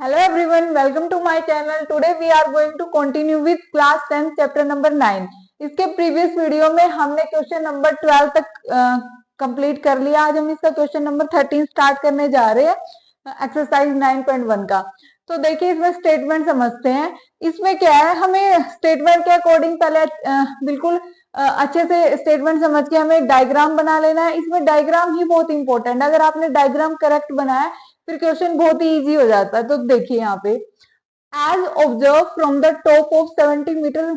Hello everyone, welcome to my channel. Today we are going to continue with class 10 chapter number 9. इसके previous video में हमने question number 12 तक complete कर लिया. आज हम इसका क्वेश्चन नंबर 13 स्टार्ट करने जा रहे हैं एक्सरसाइज 9.1 का. तो देखिए इसमें स्टेटमेंट समझते हैं. इसमें क्या है, हमें स्टेटमेंट के अकॉर्डिंग पहले बिल्कुल अच्छे से स्टेटमेंट समझ के हमें डायग्राम बना लेना है. इसमें डायग्राम ही बहुत इंपॉर्टेंट है. अगर आपने डायग्राम करेक्ट बनाया फिर क्वेश्चन बहुत ही इजी हो जाता है. तो देखिए यहाँ पे as observe from the top of 70 metre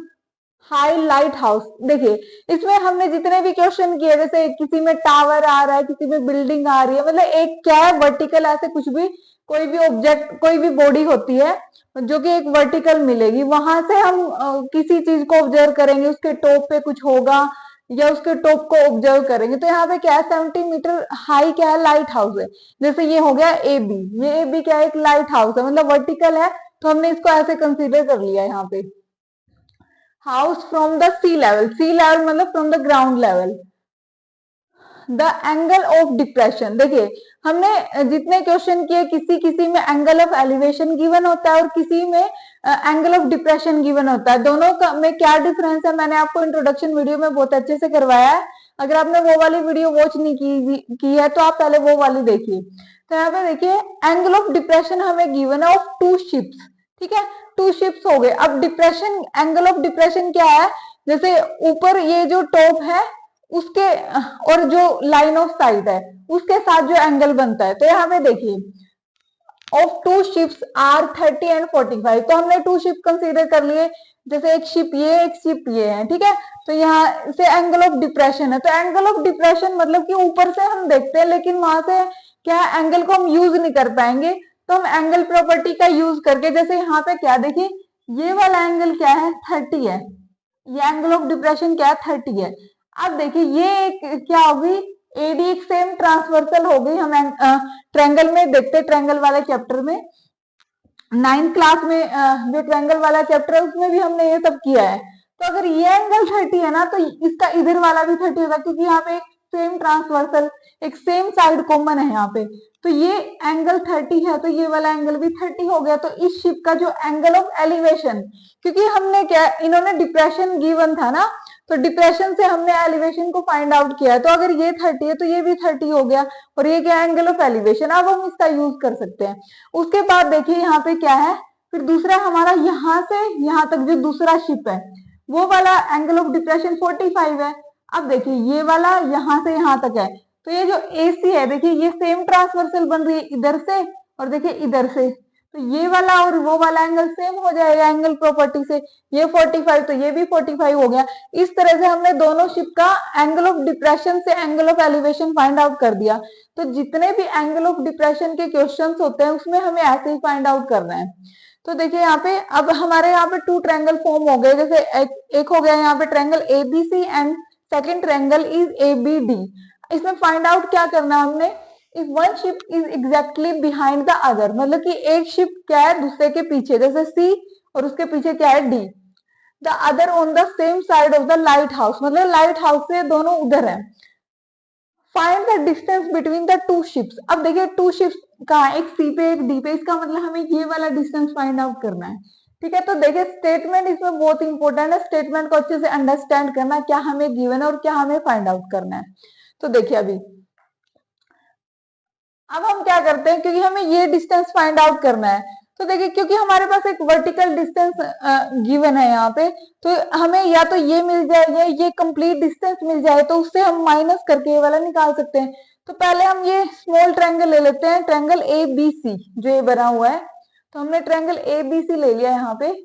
high lighthouse. देखिए इसमें हमने जितने भी क्वेश्चन किए, जैसे किसी में टावर आ रहा है, किसी में बिल्डिंग आ रही है, मतलब एक क्या है वर्टिकल, ऐसे कुछ भी कोई भी ऑब्जेक्ट कोई भी बॉडी होती है जो कि एक वर्टिकल मिलेगी, वहां से हम किसी चीज को ऑब्जर्व करेंगे, उसके टॉप पे कुछ होगा या उसके टॉप को ऑब्जर्व करेंगे. तो यहाँ पे क्या है 70 मीटर हाई क्या है लाइट हाउस है. जैसे ये हो गया ए बी, ये ए बी क्या है एक लाइट हाउस है, मतलब वर्टिकल है, तो हमने इसको ऐसे कंसीडर कर लिया यहाँ पे. House from the sea level मतलब from the ground level. The angle of depression, देखिए हमने जितने क्वेश्चन किए किसी किसी में एंगल ऑफ एलिवेशन गिवन होता है और किसी में एंगल ऑफ डिप्रेशन गिवन होता है. दोनों का में क्या डिफरेंस है मैंने आपको इंट्रोडक्शन वीडियो में बहुत अच्छे से करवाया है. अगर आपने वो वाली वीडियो वॉच नहीं की है तो आप पहले वो वाली देखिए. तो यहाँ पे देखिए एंगल ऑफ डिप्रेशन हमें गिवन है ऑफ टू शिप्स. ठीक है, टू शिप्स हो गए. अब डिप्रेशन, एंगल ऑफ डिप्रेशन क्या है, जैसे ऊपर ये जो टॉप है उसके और जो लाइन ऑफ साइट है उसके साथ जो एंगल बनता है. तो यहाँ पे देखिए of two ships are 30 and 45. तो हमने टू शिप कंसीडर कर लिए, जैसे एक शिप ये एक शिप ये है. ठीक है, तो यहाँ से एंगल ऑफ डिप्रेशन है. तो एंगल ऑफ डिप्रेशन मतलब कि ऊपर से हम देखते हैं लेकिन वहां से क्या एंगल को हम यूज नहीं कर पाएंगे. तो हम एंगल प्रॉपर्टी का यूज करके, जैसे यहाँ पे क्या देखिए ये वाला एंगल क्या है 30 है, ये एंगल ऑफ डिप्रेशन क्या है 30 है. अब देखिए ये एक क्या होगी एडी एक सेम ट्रांसवर्सल हो गई. हम ट्रायंगल में देखते हैं, ट्रायंगल वाले चैप्टर में 9th क्लास में जो ट्रायंगल वाला चैप्टर है उसमें भी हमने ये सब किया है. तो अगर ये एंगल 30 है ना तो इसका इधर वाला भी 30 होगा, क्योंकि यहाँ पे एक सेम ट्रांसवर्सल एक सेम साइड कॉमन है यहाँ पे. तो ये एंगल 30 है तो ये वाला एंगल भी 30 हो गया. तो इस शिप का जो एंगल ऑफ एलिवेशन, क्योंकि हमने क्या इन्होंने डिप्रेशन गिवन था ना, तो डिप्रेशन से हमने एलिवेशन को फाइंड आउट किया. तो अगर ये 30 है तो ये भी 30 हो गया और ये क्या एंगल ऑफ एलिवेशन. अब हम इसका यूज कर सकते हैं. उसके बाद देखिए यहाँ पे क्या है, फिर दूसरा हमारा यहाँ से यहाँ तक जो दूसरा शिप है वो वाला एंगल ऑफ डिप्रेशन 45 है. अब देखिए ये वाला यहाँ से यहाँ तक है, तो ये जो AC है देखिए ये सेम ट्रांसवर्सल बन रही है इधर से और देखिए इधर से. तो ये वाला और वो वाला एंगल सेम हो जाएगा एंगल प्रॉपर्टी से. ये 45 तो ये भी 45 हो गया. इस तरह से हमने दोनों शिप का एंगल ऑफ डिप्रेशन से angle of elevation find out कर दिया. तो जितने भी एंगल ऑफ डिप्रेशन के क्वेश्चंस होते हैं उसमें हमें ऐसे ही फाइंड आउट करना है. तो देखिए यहाँ पे अब हमारे यहाँ पे टू ट्रायंगल फॉर्म हो गए. जैसे एक हो गया यहाँ पे triangle ABC and second triangle is ABD. इसमें फाइंड आउट क्या करना है हमने, if one ship is exactly behind the other, मतलब कि एक शिप क्या है दूसरे के पीछे, जैसे C और उसके पीछे क्या है D. The other on the same side of the light house, मतलब लाइट हाउस से दोनों उधर है. Find the distance between the two ships. अब देखिए टू शिप्स कहाँ, एक C पे एक D पे, इसका मतलब हमें ये वाला डिस्टेंस फाइंड आउट करना है. ठीक है, तो देखिए स्टेटमेंट इसमें बहुत इंपॉर्टेंट है. स्टेटमेंट को अच्छे से अंडरस्टैंड करना, क्या हमें गिवन है और क्या हमें फाइंड आउट करना है. तो देखिए अभी अब हम क्या करते हैं, क्योंकि हमें ये डिस्टेंस फाइंड आउट करना है. तो देखिए क्योंकि हमारे पास एक वर्टिकल डिस्टेंस गिवन है यहाँ पे, तो हमें या तो ये मिल जाए या ये कंप्लीट डिस्टेंस मिल जाए, तो उससे हम माइनस करके ये वाला निकाल सकते हैं. तो पहले हम ये स्मॉल ट्रायंगल ले लेते हैं, ट्रायंगल ABC जो ये बना हुआ है. तो हमने ट्रायंगल ABC ले लिया यहाँ पे.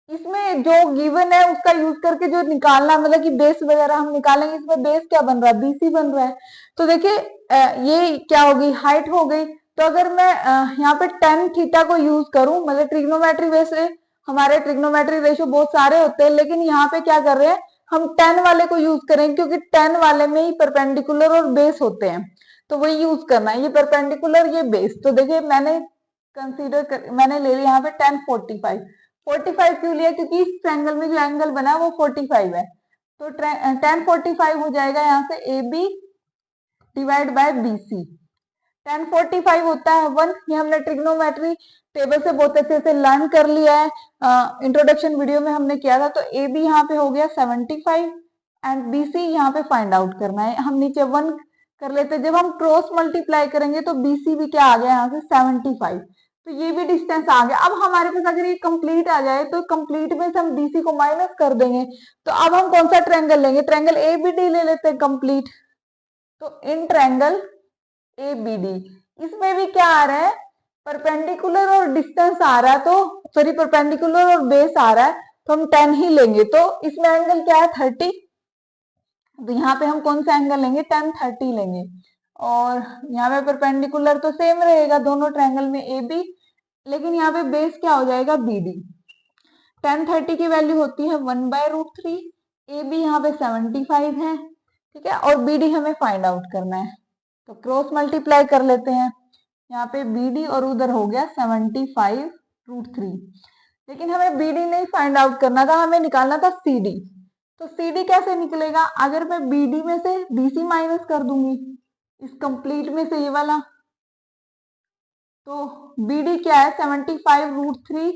इसमें जो गिवन है उसका यूज करके जो निकालना, मतलब कि बेस वगैरह हम निकालेंगे. इसमें बेस क्या बन रहा है, BC बन रहा है. तो देखिए ये क्या होगी हाइट हो गई. तो अगर मैं यहाँ पे tan थीटा को यूज करूं, मतलब ट्रिग्नोमेट्री, वैसे हमारे ट्रिग्नोमेट्री रेशियो बहुत सारे होते हैं लेकिन यहाँ पे क्या कर रहे हैं हम tan वाले को यूज करेंगे, क्योंकि tan वाले में ही परपेंडिकुलर और बेस होते हैं. तो वही यूज करना है, ये परपेंडिकुलर ये बेस. तो देखिए मैंने ले लिया यहाँ पे tan 45. 45 क्यों लिया, क्योंकि इस ट्रायंगल में जो एंगल बना है वो 45 है. तो tan 45 हो जाएगा यहाँ से AB डिवाइड बाय BC. 1045 होता है 1। ये हमने ट्रिग्नोमेट्री टेबल से बहुत अच्छे से लर्न कर लिया है, इंट्रोडक्शन वीडियो में हमने किया था। तो ए बी यहाँ पे हो गया 75 एंड बी सी यहाँ पे फाइंड आउट करना है। हम नीचे 1 कर लेते हैं। जब हम क्रॉस मल्टीप्लाई करेंगे तो बी सी भी क्या आ गया यहाँ से 75, तो ये भी डिस्टेंस आ गया। अब हमारे पास अगर ये कंप्लीट आ जाए तो कंप्लीट में से हम बीसी को माइनस कर देंगे। तो अब हम कौन सा ट्रायंगल लेंगे, ट्रायंगल ए बी डी ले लेते हैं कंप्लीट। तो in triangle A B D इसमें भी क्या आ रहा है, परपेंडिकुलर और डिस्टेंस आ रहा है, तो सॉरी परपेंडिकुलर और बेस आ रहा है, तो हम 10 ही लेंगे। तो इसमें एंगल क्या है 30, तो यहाँ पे हम कौन सा एंगल लेंगे 10 30 लेंगे। और यहाँ पे परपेंडिकुलर तो सेम रहेगा दोनों ट्रायंगल में ए बी, लेकिन यहाँ पे बेस क्या हो जाएगा बी डी। 10 30 की वैल्यू होती है 1/√3, ए बी यहाँ पे 75 है, ठीक है, और बी डी हमें फाइंड आउट करना है। तो क्रॉस मल्टीप्लाई कर लेते हैं, यहाँ पे बी डी और उधर हो गया 75√3। लेकिन हमें बी डी नहीं फाइंड आउट करना था, हमें निकालना था सी डी। तो सी डी कैसे निकलेगा, अगर मैं बी डी में से बी सी माइनस कर दूंगी इस कंप्लीट में से ये वाला, तो बी डी क्या है 75√3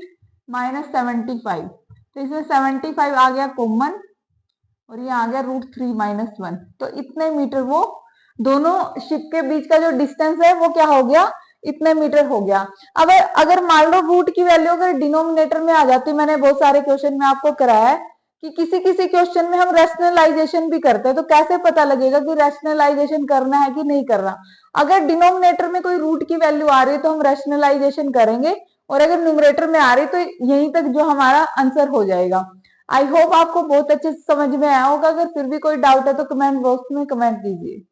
माइनस 75, तो इसमें 75 आ गया कॉमन और ये आ गया √3 माइनस 1। तो इतने मीटर वो दोनों शिप के बीच का जो डिस्टेंस है वो क्या हो गया, इतने मीटर हो गया। अब अगर मान लो रूट की वैल्यू अगर डिनोमिनेटर में आ जाती, मैंने बहुत सारे क्वेश्चन में आपको कराया है कि किसी किसी क्वेश्चन में हम रैशनलाइजेशन भी करते हैं, तो कैसे पता लगेगा कि रैशनलाइजेशन करना है कि नहीं करना। अगर डिनोमिनेटर में कोई रूट की वैल्यू आ रही है तो हम रैशनलाइजेशन करेंगे, और अगर न्यूमरेटर में आ रही तो यहीं तक जो हमारा आंसर हो जाएगा। आई होप आपको बहुत अच्छे से समझ में आया होगा। अगर फिर भी कोई डाउट है तो कमेंट बॉक्स में कमेंट कीजिए।